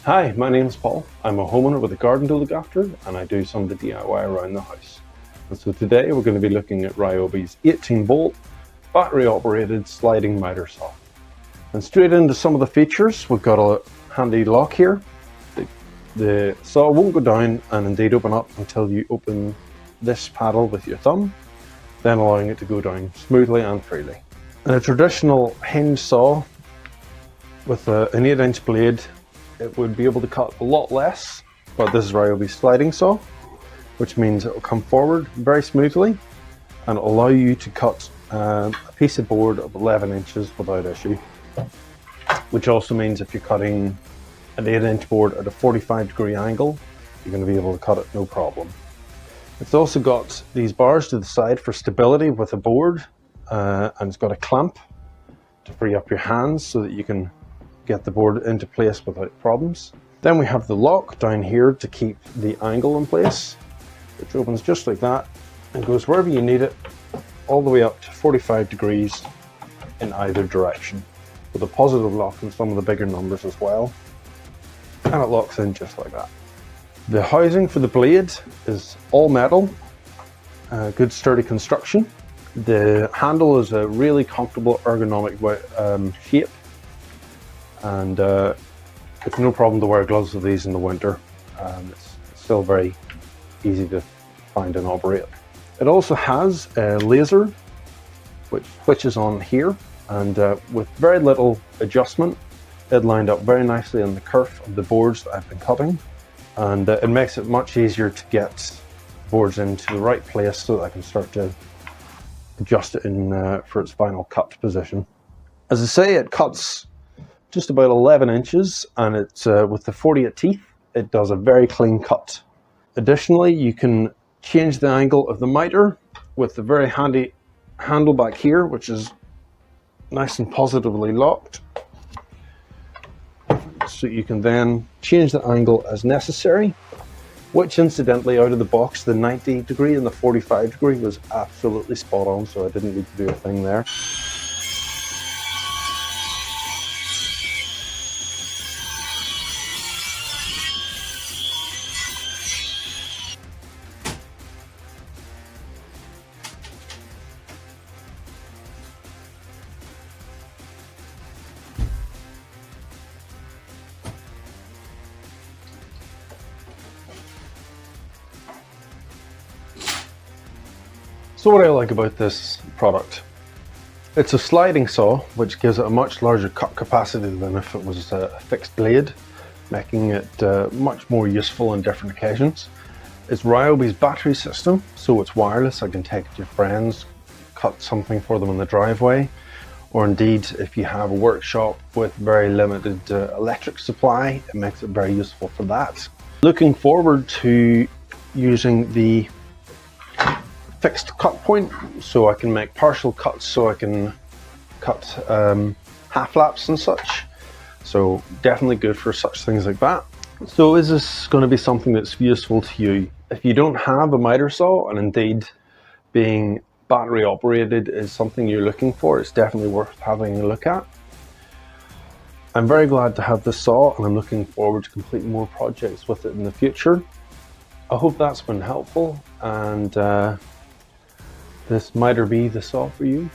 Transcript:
Hi, my name's Paul. I'm a homeowner with a garden to look after, and I do some of the DIY around the house. And so today we're going to be looking at Ryobi's 18-bolt battery-operated sliding miter saw. And straight into some of the features, we've got a handy lock here. The saw won't go down and indeed open up until you open this paddle with your thumb, then allowing it to go down smoothly and freely. In a traditional hinge saw with an 8-inch blade, it would be able to cut a lot less, but this is Ryobi's sliding saw, which means it will come forward very smoothly and allow you to cut a piece of board of 11 inches without issue. Which also means if you're cutting an 8-inch board at a 45-degree angle, you're going to be able to cut it no problem. It's also got these bars to the side for stability with the board, and it's got a clamp to free up your hands so that you can get the board into place without problems. Then we have the lock down here to keep the angle in place, which opens just like that and goes wherever you need it, all the way up to 45 degrees in either direction, with a positive lock in some of the bigger numbers as well, and it locks in just like that. The housing for the blade is all metal, good sturdy construction. The handle is a really comfortable ergonomic shape, and it's no problem to wear gloves with these in the winter. It's still very easy to find and operate. It also has a laser which switches on here, and with very little adjustment, it lined up very nicely on the kerf of the boards that I've been cutting, and it makes it much easier to get boards into the right place so that I can start to adjust it in for its final cut position. As I say, it cuts just about 11 inches, and it's with the 48 teeth, it does a very clean cut. Additionally, you can change the angle of the miter with the very handy handle back here, which is nice and positively locked. So you can then change the angle as necessary, which incidentally, out of the box, the 90 degree and the 45 degree was absolutely spot on, so I didn't need to do a thing there. So what I like about this product, it's a sliding saw, which gives it a much larger cut capacity than if it was a fixed blade, making it much more useful on different occasions. It's Ryobi's battery system, so it's wireless. I can take it to friends, cut something for them in the driveway, or indeed if you have a workshop with very limited electric supply, it makes it very useful for that. Looking forward to using the fixed cut point, so I can make partial cuts, so I can cut half laps and such. So definitely good for such things like that. So is this going to be something that's useful to you? If you don't have a miter saw, and indeed being battery operated is something you're looking for, it's definitely worth having a look at. I'm very glad to have this saw, and I'm looking forward to completing more projects with it in the future. I hope that's been helpful, and this might be the saw for you.